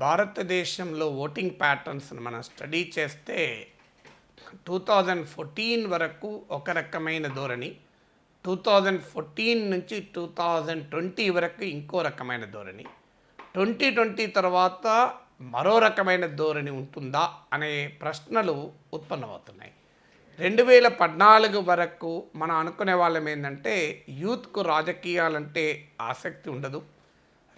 భారతదేశంలో ఓటింగ్ ప్యాటర్న్స్ని మనం స్టడీ చేస్తే 2014 వరకు ఒక రకమైన ధోరణి, 2014 నుంచి 2020 వరకు ఇంకో రకమైన ధోరణి, 2020 తర్వాత మరో రకమైన ధోరణి ఉంటుందా అనే ప్రశ్నలు ఉత్పన్నమవుతున్నాయి. 2014 వరకు మనం అనుకునే వాళ్ళం ఏంటంటే యూత్కు రాజకీయాలంటే ఆసక్తి ఉండదు,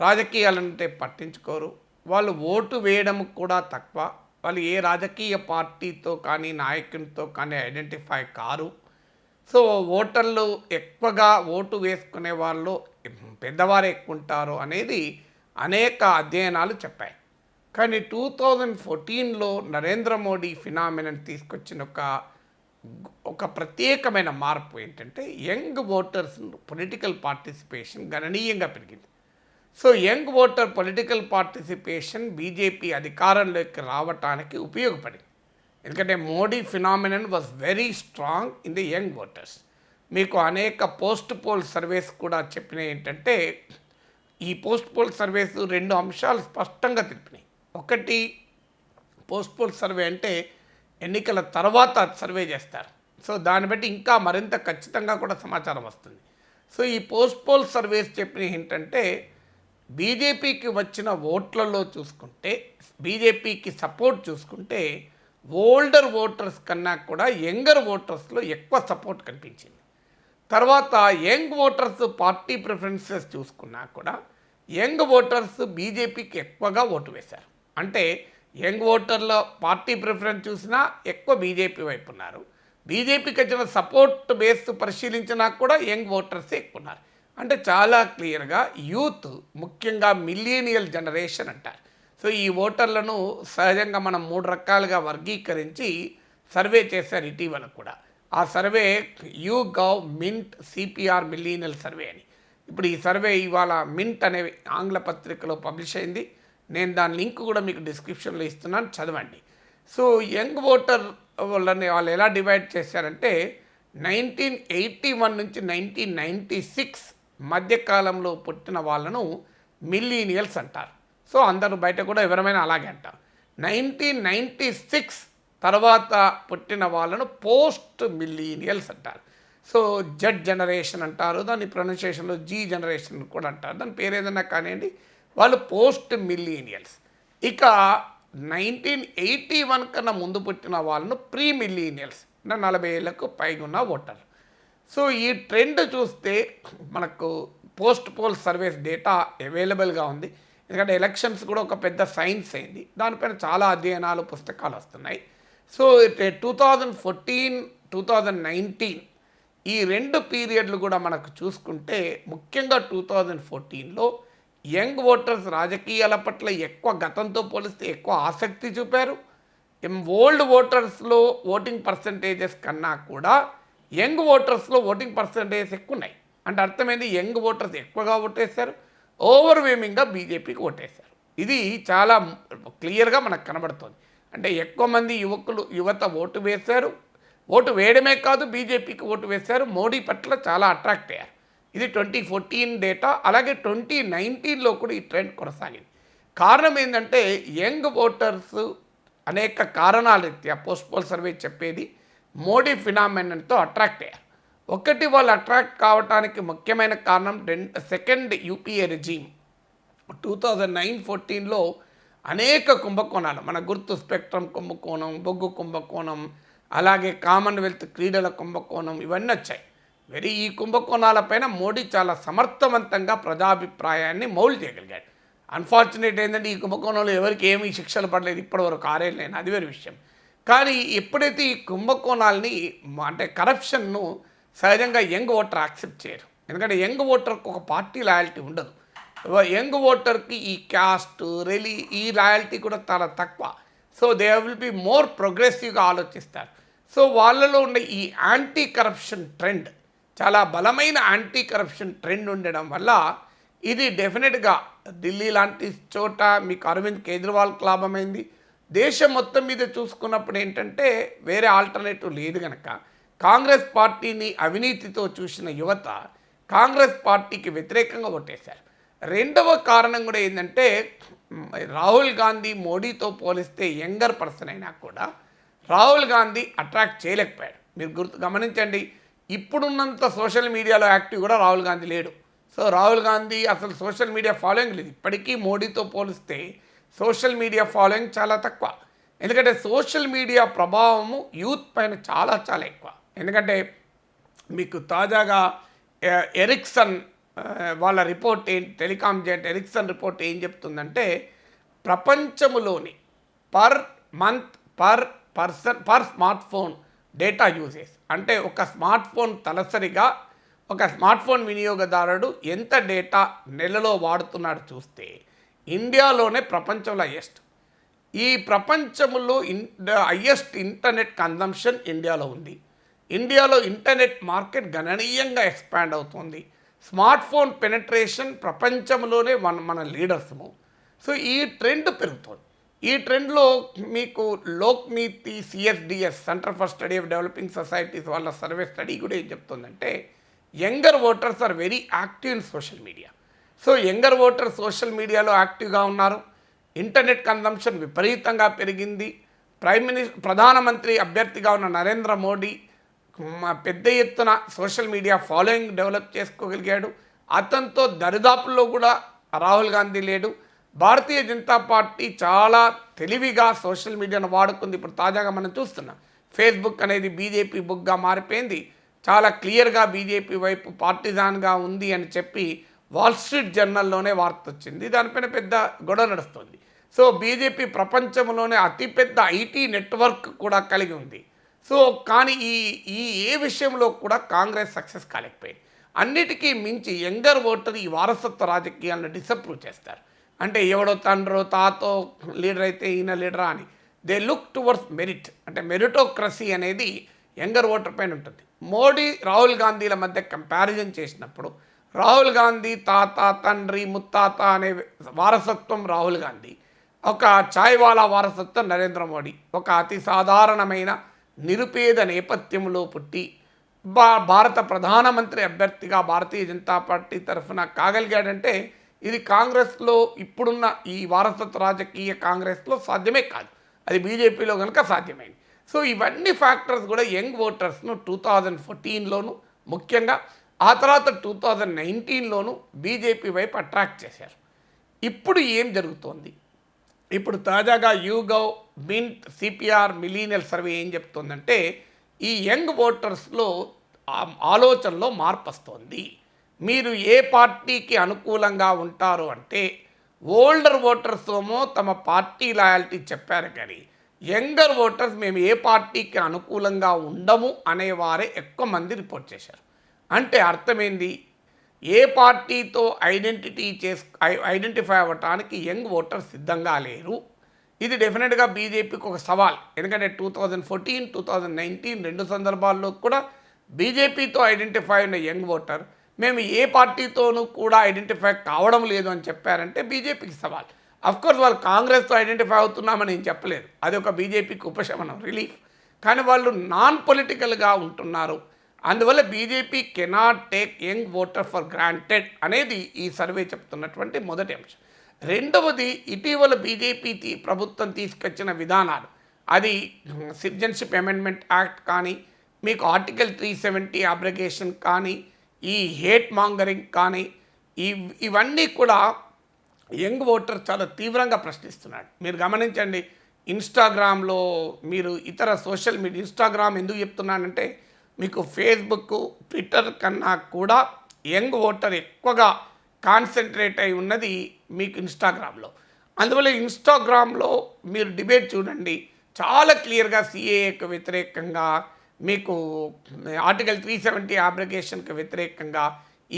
రాజకీయాలంటే పట్టించుకోరు, వాళ్ళు ఓటు వేయడం కూడా తక్కువ, వాళ్ళు ఏ రాజకీయ పార్టీతో కానీ నాయకునితో కానీ ఐడెంటిఫై కారు. సో ఓటర్లు ఎక్కువగా ఓటు వేసుకునే వాళ్ళు పెద్దవారు ఎక్కువ ఉంటారు అనేది అనేక అధ్యయనాలు చెప్పాయి. కానీ 2014లో నరేంద్ర మోడీ ఫినామినన్ తీసుకొచ్చిన ఒక ప్రత్యేకమైన మార్పు ఏంటంటే యంగ్ ఓటర్స్ పొలిటికల్ పార్టిసిపేషన్ గణనీయంగా పెరిగింది. So young voter political participation BJP అధికారంలోకి రావటానికి ఉపయోగపడింది. ఎందుకంటే Modi phenomenon was very strong in the young voters. మీకు అనేక పోస్ట్ పోల్ సర్వేస్ కూడా చెప్పినాయి ఏంటంటే ఈ పోస్ట్ పోల్ సర్వేస్ రెండు అంశాలు స్పష్టంగా తెలిపినాయి. ఒకటి, పోస్ట్ పోల్ సర్వే అంటే ఎన్నికల తర్వాత సర్వే చేస్తారు, సో దాన్ని బట్టి ఇంకా మరింత ఖచ్చితంగా కూడా సమాచారం వస్తుంది. సో ఈ పోస్ట్ పోల్ సర్వేస్ చెప్పినవి ఏంటంటే బీజేపీకి వచ్చిన ఓట్లలో చూసుకుంటే, బీజేపీకి సపోర్ట్ చూసుకుంటే ఓల్డర్ ఓటర్స్ కన్నా కూడా యంగర్ ఓటర్స్లో ఎక్కువ సపోర్ట్ కనిపించింది. తర్వాత యంగ్ ఓటర్స్ పార్టీ ప్రిఫరెన్సెస్ చూసుకున్నా కూడా యంగ్ ఓటర్స్ బీజేపీకి ఎక్కువగా ఓటు వేశారు. అంటే యంగ్ ఓటర్ల పార్టీ ప్రిఫరెన్స్ చూసినా ఎక్కువ బీజేపీ వైపు ఉన్నారు, బీజేపీకి వచ్చిన సపోర్ట్ బేస్ పరిశీలించినా కూడా యంగ్ ఓటర్స్ ఎక్కువ ఉన్నారు. అంటే చాలా క్లియర్గా యూత్, ముఖ్యంగా మిలీనియల్ జనరేషన్ అంటారు. సో ఈ ఓటర్లను సహజంగా మనం 3 రకాలుగా వర్గీకరించి సర్వే చేశారు ఇటీవల కూడా. ఆ survey YouGov Mint CPR millennial survey అని. ఇప్పుడు ఈ సర్వే ఇవాళ మింట్ అనే ఆంగ్ల పత్రికలో పబ్లిష్ అయింది. నేను దాని లింక్ కూడా మీకు డిస్క్రిప్షన్లో ఇస్తున్నాను, చదవండి. సో యంగ్ ఓటర్ వాళ్ళని వాళ్ళు ఎలా డివైడ్ చేశారంటే 1981 నుంచి 1996 మధ్యకాలంలో పుట్టిన వాళ్ళను మిలీనియల్స్ అంటారు. సో అందరూ బయట కూడా ఎవరైనా అలాగే అంటారు. 1996 తర్వాత పుట్టిన వాళ్ళను పోస్ట్ మిలీనియల్స్ అంటారు. సో జెడ్ జనరేషన్ అంటారు, దాని ప్రొనౌన్సియేషన్లో జీ జనరేషన్ కూడా అంటారు, దాని పేరు ఏదైనా కానివ్వండి, వాళ్ళు పోస్ట్ మిలీనియల్స్. ఇక 1981 కన్నా ముందు పుట్టిన వాళ్ళను ప్రీ మిలీనియల్స్, 40 ఏళ్లకు పైగా ఉన్న ఓటర్లు. సో ఈ ట్రెండ్ చూస్తే మనకు పోస్ట్ పోల్ సర్వేస్ డేటా అవైలబుల్గా ఉంది. ఎందుకంటే ఎలక్షన్స్ కూడా ఒక పెద్ద సైన్స్ అయింది, దానిపైన చాలా అధ్యయనాలు, పుస్తకాలు వస్తున్నాయి. సో 2014, 2019 ఈ రెండు పీరియడ్లు కూడా మనకు చూసుకుంటే ముఖ్యంగా 2014లో యంగ్ ఓటర్స్ రాజకీయాల పట్ల ఎక్కువ, గతంతో పోలిస్తే ఎక్కువ ఆసక్తి చూపారు. ఓల్డ్ ఓటర్స్లో ఓటింగ్ పర్సంటేజెస్ కన్నా కూడా యంగ్ ఓటర్స్లో ఓటింగ్ పర్సంటేజెస్ ఎక్కువ ఉన్నాయి. అంటే అర్థమైంది, యంగ్ ఓటర్స్ ఎక్కువగా ఓటేశారు, ఓవర్వేమింగ్గా బీజేపీకి ఓటేశారు. ఇది చాలా క్లియర్గా మనకు కనబడుతుంది. అంటే ఎక్కువ మంది యువత ఓటు వేశారు, ఓటు వేయడమే కాదు బీజేపీకి ఓటు వేశారు, మోడీ పట్ల చాలా అట్రాక్ట్ అయ్యారు. ఇది 2014 డేటా. అలాగే 2019లో కూడా ఈ ట్రెండ్ కొనసాగింది. కారణం ఏంటంటే యంగ్ ఓటర్స్ అనేక కారణాల రీత్యా పోస్ట్ పోల్ సర్వే చెప్పేది మోడీ ఫినామినన్తో అట్రాక్ట్ అయ్యారు. ఒకటి, వాళ్ళు అట్రాక్ట్ కావడానికి ముఖ్యమైన కారణం సెకండ్ యూపీఏ రెజీమ్ 2009-14లో అనేక కుంభకోణాలు, మన గుర్తు స్పెక్ట్రమ్ కుంభకోణం, బొగ్గు కుంభకోణం, అలాగే కామన్వెల్త్ క్రీడల కుంభకోణం, ఇవన్నీ వచ్చాయి. ఈ కుంభకోణాలపైన మోడీ చాలా సమర్థవంతంగా ప్రజాభిప్రాయాన్ని మౌల్డ్ చేయగలిగాడు. అన్ఫార్చునేట్ ఏంటంటే ఈ కుంభకోణంలో ఎవరికి ఏమీ శిక్షలు పడలేదు ఇప్పటివరకు, 6 ఏళ్ళైనా, అది వేరే విషయం. కానీ ఎప్పుడైతే ఈ కుంభకోణాలని అంటే కరప్షన్ను సహజంగా యంగ్ ఓటర్ యాక్సెప్ట్ చేయరు. ఎందుకంటే యంగ్ ఓటర్కి ఒక పార్టీ లాయల్టీ ఉండదు. యంగ్ ఓటర్కి ఈ క్యాస్ట్, ఈ లాయల్టీ కూడా చాలా తక్కువ. So they will be more ప్రోగ్రెసివ్గా ఆలోచిస్తారు. సో వాళ్ళలో ఉన్న ఈ యాంటీ కరప్షన్ ట్రెండ్, చాలా బలమైన యాంటీ కరప్షన్ ట్రెండ్ ఉండడం వల్ల ఇది డెఫినెట్గా ఢిల్లీ లాంటి చోట మీకు అరవింద్ కేజ్రీవాల్కి లాభమైంది. దేశం మొత్తం మీద చూసుకున్నప్పుడు ఏంటంటే వేరే ఆల్టర్నేటివ్ లేదు కనుక కాంగ్రెస్ పార్టీని అవినీతితో చూసిన యువత కాంగ్రెస్ పార్టీకి వ్యతిరేకంగా ఓటేశారు. రెండవ కారణం కూడా ఏంటంటే రాహుల్ గాంధీ మోడీతో పోలిస్తే యంగర్ పర్సన్ అయినా కూడా రాహుల్ గాంధీ అట్రాక్ట్ చేయలేకపోయాడు. మీరు గమనించండి, ఇప్పుడున్నంత సోషల్ మీడియాలో యాక్టివ్ కూడా రాహుల్ గాంధీ లేడు. సో రాహుల్ గాంధీ అసలు సోషల్ మీడియా ఫాలోయింగ్ లేదు. ఇప్పటికీ మోడీతో పోలిస్తే సోషల్ మీడియా ఫాలోయింగ్ చాలా తక్కువ. ఎందుకంటే సోషల్ మీడియా ప్రభావము యూత్ పైన చాలా చాలా ఎక్కువ. ఎందుకంటే మీకు తాజాగా ఎరిక్సన్ వాళ్ళ రిపోర్ట్ టెలికాం జెట్ ఎరిక్సన్ రిపోర్ట్ ఏం చెప్తుందంటే, ప్రపంచంలోని per month per smartphone data uses, అంటే ఒక స్మార్ట్ ఫోన్ తలసరిగా ఒక స్మార్ట్ ఫోన్ వినియోగదారుడు ఎంత డేటా నెలలో వాడుతున్నాడు చూస్తే ఇండియాలోనే ప్రపంచంలో హైయెస్ట్. ఈ ప్రపంచంలో హైయెస్ట్ ఇంటర్నెట్ కన్జంప్షన్ ఇండియాలో ఉంది. ఇండియాలో ఇంటర్నెట్ మార్కెట్ గణనీయంగా ఎక్స్పాండ్ అవుతుంది. స్మార్ట్ ఫోన్ పెనట్రేషన్ ప్రపంచంలోనే మన లీడర్స్ము. సో ఈ ట్రెండ్ పెరుగుతుంది. ఈ ట్రెండ్లో మీకు Lokniti CSDS Centre for Study of Developing Societies వాళ్ళ సర్వే స్టడీ కూడా ఏం చెప్తుందంటే, younger voters are very active in social media. So younger voters social మీడియాలో యాక్టివ్గా ఉన్నారు. ఇంటర్నెట్ కన్జంప్షన్ విపరీతంగా పెరిగింది. ప్రధానమంత్రి అభ్యర్థిగా ఉన్న నరేంద్ర మోడీ పెద్ద ఎత్తున సోషల్ మీడియా ఫాలోయింగ్ డెవలప్ చేసుకోగలిగాడు. అతనితో దరిదాపుల్లో కూడా రాహుల్ గాంధీ లేడు. భారతీయ జనతా పార్టీ చాలా తెలివిగా సోషల్ మీడియాను వాడుకుంది. ఇప్పుడు తాజాగా మనం చూస్తున్నాం, ఫేస్బుక్ అనేది బీజేపీ బుక్గా మారిపోయింది. చాలా క్లియర్గా బీజేపీ వైపు పార్టిజాన్గా ఉంది అని చెప్పి వాల్ స్ట్రీట్ జర్నల్లోనే వార్త వచ్చింది. దానిపైన పెద్ద గొడవ నడుస్తుంది. సో బీజేపీ ప్రపంచంలోనే అతిపెద్ద ఐటీ నెట్వర్క్ కూడా కలిగి ఉంది. సో కానీ ఈ ఏ విషయంలో కూడా కాంగ్రెస్ సక్సెస్ కాలేకపోయింది. అన్నిటికీ మించి యంగర్ ఓటర్ ఈ వారసత్వ రాజకీయాలను డిసప్రూవ్ చేస్తారు. అంటే ఎవడో తండ్రో తాతో లీడర్ అయితే ఈయన లీడరా అని. దే లుక్ టువర్డ్స్ మెరిట్, అంటే మెరిటోక్రసీ అనేది యంగర్ ఓటర్ పైన ఉంటుంది. మోడీ రాహుల్ గాంధీల మధ్య కంపారిజన్ చేసినప్పుడు రాహుల్ గాంధీ తాత తండ్రి ముత్తాత అనే వారసత్వం రాహుల్ గాంధీ, ఒక ఛాయ్వాలా వారసత్వం నరేంద్ర మోడీ. ఒక అతి సాధారణమైన నిరుపేద నేపథ్యంలో పుట్టి భారత ప్రధానమంత్రి అభ్యర్థిగా భారతీయ జనతా పార్టీ తరఫున కాగలిగాడంటే ఇది కాంగ్రెస్లో ఇప్పుడున్న ఈ వారసత్వ రాజకీయ కాంగ్రెస్లో సాధ్యమే కాదు. అది బీజేపీలో కనుక సాధ్యమైంది. సో ఇవన్నీ ఫ్యాక్టర్స్ కూడా యంగ్ ఓటర్స్ను 2014లోను ముఖ్యంగా, ఆ తర్వాత 2019లోను బీజేపీ వైపు అట్రాక్ట్ చేశారు. ఇప్పుడు ఏం జరుగుతోంది? ఇప్పుడు తాజాగా యూగవ్ మింట్ సిపిఆర్ మిలీనియల్ సర్వే ఏం చెప్తుందంటే, ఈ యంగ్ ఓటర్స్లో ఆలోచనలో మార్పు వస్తుంది. మీరు ఏ పార్టీకి అనుకూలంగా ఉంటారు అంటే, ఓల్డర్ ఓటర్స్ ఏమో తమ పార్టీ లాయల్టీ చెప్పారు, కానీ యంగర్ ఓటర్స్ మేము ఏ పార్టీకి అనుకూలంగా ఉండము అనేవారే ఎక్కువ మంది రిపోర్ట్ చేశారు. అంటే అర్థమైంది, ఏ పార్టీతో ఐడెంటిఫై అవ్వటానికి యంగ్ ఓటర్స్ సిద్ధంగా లేరు. ఇది డెఫినెట్గా బీజేపీకి ఒక సవాల్. ఎందుకంటే 2014, 2019 రెండు సందర్భాల్లో కూడా బీజేపీతో ఐడెంటిఫై అయిన యంగ్ ఓటర్ మేము ఏ పార్టీతోనూ కూడా ఐడెంటిఫై కావడం లేదు అని చెప్పారంటే బీజేపీకి సవాల్. అఫ్కోర్స్ వాళ్ళు కాంగ్రెస్తో ఐడెంటిఫై అవుతున్నామని నేను చెప్పలేదు, అది ఒక బీజేపీకి ఉపశమనం, రిలీఫ్. కానీ వాళ్ళు నాన్ పొలిటికల్గా ఉంటున్నారు. అందువల్ల BJP cannot take young voter for granted అనేది ఈ సర్వే చెప్తున్నటువంటి మొదటి అంశం. రెండవది, ఇటీవల బీజేపీ ప్రభుత్వం తీసుకొచ్చిన విధానాలు, అది సిటిజన్షిప్ అమెండ్మెంట్ యాక్ట్ కానీ, మీకు ఆర్టికల్ 370 అబ్రగేషన్ కానీ, ఈ హేట్ మాంగరింగ్ కానీ, ఇవన్నీ కూడా యంగ్ ఓటర్ చాలా తీవ్రంగా ప్రశ్నిస్తున్నాడు. మీరు గమనించండి, ఇన్స్టాగ్రామ్లో మీరు ఇతర సోషల్ మీడియా, ఇన్స్టాగ్రామ్ ఎందుకు చెప్తున్నానంటే, మీకు ఫేస్బుక్ ట్విట్టర్ కన్నా కూడా యంగ్ ఓటర్ ఎక్కువగా కాన్సన్ట్రేట్ అయి ఉన్నది మీకు ఇన్స్టాగ్రామ్లో. అందువల్ల ఇన్స్టాగ్రామ్లో మీరు డిబేట్ చూడండి, చాలా క్లియర్గా సిఏఏకి వ్యతిరేకంగా, మీకు ఆర్టికల్ 370 అబ్రగేషన్కి వ్యతిరేకంగా,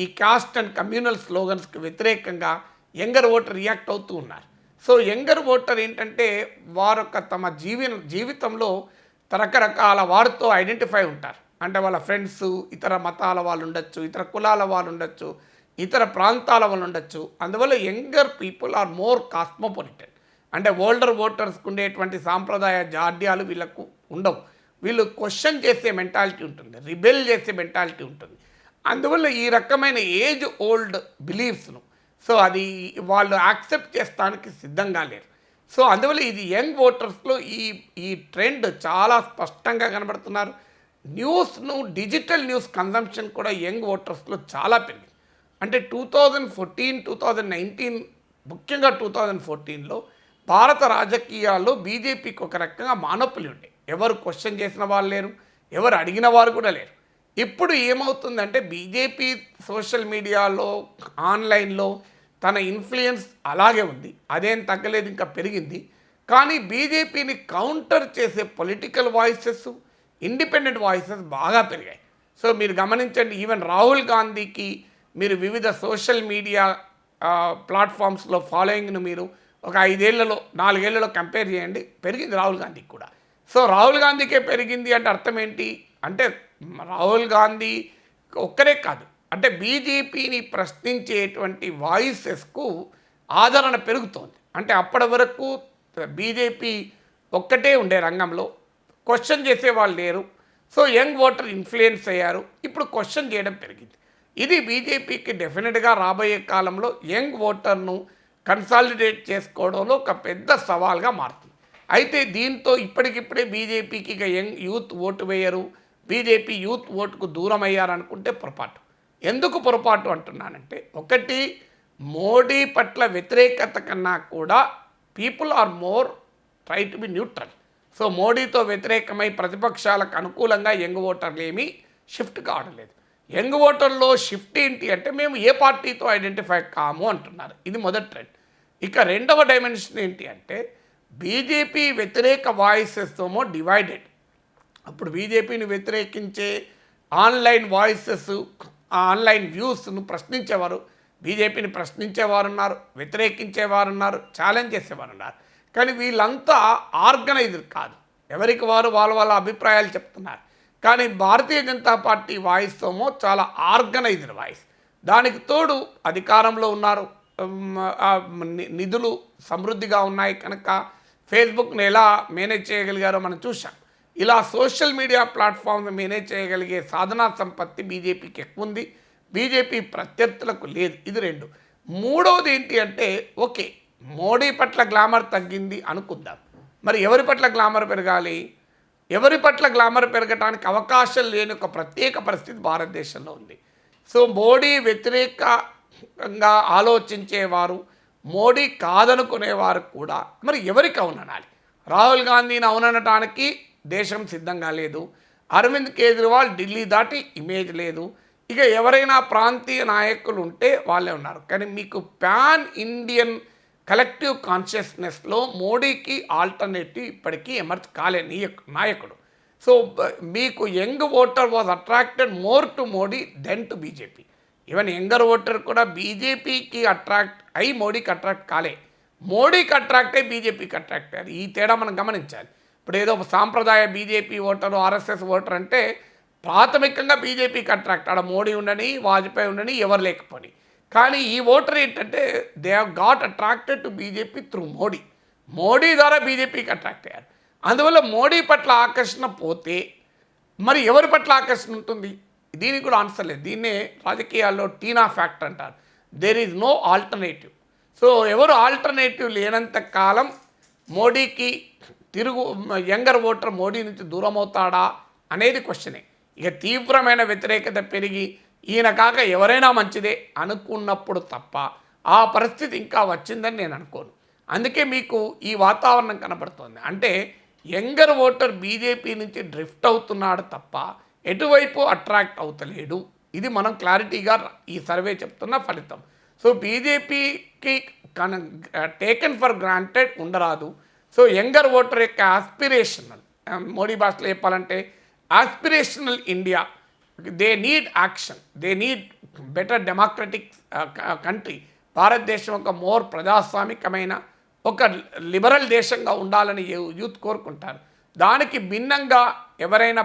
ఈ కాస్ట్ అండ్ కమ్యూనల్ స్లోగన్స్కి వ్యతిరేకంగా యంగర్ ఓటర్ రియాక్ట్ అవుతూ ఉన్నారు. సో యంగర్ ఓటర్ ఏంటంటే వారొక తమ జీవితంలో రకరకాల వారితో ఐడెంటిఫై ఉంటారు. అంటే వాళ్ళ ఫ్రెండ్స్ ఇతర మతాల వాళ్ళు ఉండొచ్చు, ఇతర కులాల వాళ్ళు ఉండొచ్చు, ఇతర ప్రాంతాల వాళ్ళు ఉండొచ్చు. అందువల్ల younger people are more cosmopolitan. అంటే ఓల్డర్ ఓటర్స్కి ఉండేటువంటి సాంప్రదాయ జాడ్యాలు వీళ్ళకు ఉండవు. వీళ్ళు క్వశ్చన్ చేసే మెంటాలిటీ ఉంటుంది, రిబెల్ చేసే మెంటాలిటీ ఉంటుంది. అందువల్ల ఈ రకమైన ఏజ్ ఓల్డ్ బిలీఫ్స్ను సో అది వాళ్ళు యాక్సెప్ట్ చేస్తానికి సిద్ధంగా లేరు. సో అందువల్ల ఇది యంగ్ ఓటర్స్లో ఈ ఈ ట్రెండ్ చాలా స్పష్టంగా కనబడుతున్నారు. డిజిటల్ న్యూస్ కన్జంప్షన్ కూడా యంగ్ ఓటర్స్లో చాలా పెరిగింది. అంటే 2014, 2019, ముఖ్యంగా 2014లో భారత రాజకీయాల్లో బీజేపీకి ఒక రకంగా మానోపలి ఉండే. ఎవరు క్వశ్చన్ చేసిన వాళ్ళు లేరు, ఎవరు అడిగిన వారు కూడా లేరు. ఇప్పుడు ఏమవుతుందంటే బీజేపీ సోషల్ మీడియాలో, ఆన్లైన్లో తన ఇన్ఫ్లుయెన్స్ అలాగే ఉంది, అదేం తగ్గలేదు, ఇంకా పెరిగింది. కానీ బీజేపీని కౌంటర్ చేసే పొలిటికల్ వాయిసెస్, ఇండిపెండెంట్ వాయిసెస్ బాగా పెరిగాయి. సో మీరు గమనించండి, ఈవెన్ రాహుల్ గాంధీకి మీరు వివిధ సోషల్ మీడియా ప్లాట్ఫామ్స్లో ఫాలోయింగ్ను మీరు ఒక 5 ఏళ్లలో 4 ఏళ్లలో కంపేర్ చేయండి, పెరిగింది రాహుల్ గాంధీకి కూడా. సో రాహుల్ గాంధీకే పెరిగింది అంటే అర్థం ఏంటి అంటే రాహుల్ గాంధీ ఒక్కరే కాదు, అంటే బీజేపీని ప్రశ్నించేటువంటి వాయిసెస్కు ఆదరణ పెరుగుతోంది. అంటే అప్పటి వరకు బీజేపీ ఒక్కటే ఉండే రంగంలో, క్వశ్చన్ చేసేవాళ్ళు లేరు. సో యంగ్ ఓటర్ ఇన్ఫ్లుయెన్స్ అయ్యారు, ఇప్పుడు క్వశ్చన్ చేయడం పెరిగింది. ఇది బీజేపీకి డెఫినెట్గా రాబోయే కాలంలో యంగ్ ఓటర్ను కన్సాలిడేట్ చేసుకోవడంలో ఒక పెద్ద సవాల్గా మారుతుంది. అయితే దీంతో ఇప్పటికిప్పుడే బీజేపీకి ఇక యూత్ ఓటు వేయరు, బీజేపీ యూత్ ఓటుకు దూరం అయ్యారనుకుంటే పొరపాటు. ఎందుకు పొరపాటు అంటున్నానంటే, ఒకటి, మోడీ పట్ల వ్యతిరేకత కన్నా కూడా people are more try to be neutral. So మోడీతో వ్యతిరేకమై ప్రతిపక్షాలకు అనుకూలంగా యంగ్ ఓటర్లు ఏమీ షిఫ్ట్ కావడం లేదు. యంగ్ ఓటర్లో షిఫ్ట్ ఏంటి అంటే మేము ఏ పార్టీతో ఐడెంటిఫై కాము అంటున్నారు. ఇది మొదటి ట్రెండ్. ఇక రెండవ డైమెన్షన్ ఏంటి అంటే బీజేపీ వ్యతిరేక వాయిసెస్తోమో డివైడెడ్. అప్పుడు బీజేపీని వ్యతిరేకించే ఆన్లైన్ వాయిసెస్, ఆన్లైన్ వ్యూస్ను ప్రశ్నించేవారు, బీజేపీని ప్రశ్నించేవారు ఉన్నారు, వ్యతిరేకించేవారు ఉన్నారు, ఛాలెంజ్ చేసేవారు ఉన్నారు. కానీ వీళ్ళంతా ఆర్గనైజ్డ్ కాదు, ఎవరికి వారు వాళ్ళ అభిప్రాయాలు చెప్తున్నారు. కానీ భారతీయ జనతా పార్టీ వాయిస్తోమో చాలా ఆర్గనైజ్డ్ వాయిస్. దానికి తోడు అధికారంలో ఉన్నారు, నిధులు సమృద్ధిగా ఉన్నాయి కనుక ఫేస్బుక్ని ఎలా మేనేజ్ చేయగలిగారో మనం చూసాం. ఇలా సోషల్ మీడియా ప్లాట్ఫామ్ని మేనేజ్ చేయగలిగే సాధనా సంపత్తి బీజేపీకి ఎక్కువ ఉంది, బీజేపీ ప్రత్యర్థులకు లేదు. ఇది రెండు. మూడవది ఏంటి అంటే ఓకే, మోడీ పట్ల గ్లామర్ తగ్గింది అనుకుందాం, మరి ఎవరి పట్ల గ్లామర్ పెరగాలి? ఎవరి పట్ల గ్లామర్ పెరగడానికి అవకాశం లేని ఒక ప్రత్యేక పరిస్థితి భారతదేశంలో ఉంది. సో మోడీ వ్యతిరేకంగా ఆలోచించేవారు, మోడీ కాదనుకునేవారు కూడా మరి ఎవరికి అవుననాలి? రాహుల్ గాంధీని అవుననటానికి దేశం సిద్ధంగా లేదు, అరవింద్ కేజ్రీవాల్ ఢిల్లీ దాటి ఇమేజ్ లేదు, ఇక ఎవరైనా ప్రాంతీయ నాయకులు ఉంటే వాళ్ళే ఉన్నారు. కానీ మీకు పాన్ ఇండియన్ కలెక్టివ్ కాన్షియస్నెస్లో మోడీకి ఆల్టర్నేటివ్ ఇప్పటికీ ఎమర్జ్ కాలే నాయకుడు. సో మీకు young voter was attracted more to Modi than to BJP. Even younger voter కూడా బీజేపీకి అట్రాక్ట్ అయి మోడీకి అట్రాక్ట్ కాలే, మోడీకి అట్రాక్ట్ అయ్యి బీజేపీకి అట్రాక్ట్ అయ్యారు. ఈ తేడా మనం గమనించాలి. ఇప్పుడు ఏదో సాంప్రదాయ బీజేపీ ఓటరు, ఆర్ఎస్ఎస్ ఓటర్ అంటే ప్రాథమికంగా బీజేపీకి అట్రాక్ట్, ఆడ మోడీ ఉండని, వాజ్పేయి ఉండని, ఎవరు లేకపోని. కానీ ఈ ఓటర్ ఏంటంటే they have got attracted to BJP through Modi ద్వారా బీజేపీకి అట్రాక్ట్ అయ్యారు. అందువల్ల మోడీ పట్ల ఆకర్షణ పోతే మరి ఎవరి పట్ల ఆకర్షణ ఉంటుంది? దీనికి కూడా ఆన్సర్ లేదు. దీన్నే రాజకీయాల్లో టీనా ఫ్యాక్టర్ అంటారు. There is no alternative. So ఎవరు ఆల్టర్నేటివ్ లేనంత కాలం మోడీకి యంగర్ ఓటర్ మోడీ నుంచి దూరం అవుతాడా అనేది క్వశ్చనే. ఇక తీవ్రమైన వ్యతిరేకత పెరిగి ఈయన కాక ఎవరైనా మంచిదే అనుకున్నప్పుడు తప్ప ఆ పరిస్థితి ఇంకా వచ్చిందని నేను అనుకోను. అందుకే మీకు ఈ వాతావరణం కనబడుతోంది. అంటే యంగర్ ఓటర్ బీజేపీ నుంచి డ్రిఫ్ట్ అవుతున్నాడు తప్ప ఎటువైపు అట్రాక్ట్ అవుతలేడు. ఇది మనం క్లారిటీగా ఈ సర్వే చెప్తున్న ఫలితం. సో బీజేపీకి టేకెన్ ఫర్ గ్రాంటెడ్ ఉండరాదు. సో యంగర్ ఓటర్ యొక్క ఆస్పిరేషనల్, మోడీ భాషలో చెప్పాలంటే aspirational India, they need action, they need better democratic country. భారతదేశం ఒక మోర్ ప్రజాస్వామికమైన ఒక లిబరల్ దేశంగా ఉండాలని యూత్ కోరుకుంటారు. దానికి భిన్నంగా ఎవరైనా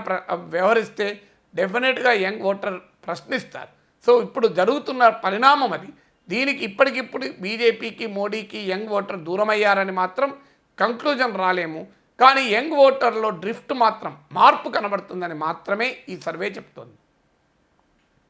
వ్యవహరిస్తే డెఫినెట్గా యంగ్ ఓటర్ ప్రశ్నిస్తారు. సో ఇప్పుడు జరుగుతున్న పరిణామం అది. దీనికి ఇప్పటికిప్పుడు బీజేపీకి, మోడీకి యంగ్ ఓటర్ దూరమయ్యారని మాత్రం కంక్లూజన్ రాలేము. కానీ యంగ్ ఓటర్లో డ్రిఫ్ట్ మాత్రం, మార్పు కనబడుతుందని మాత్రమే ఈ సర్వే చెప్తోంది.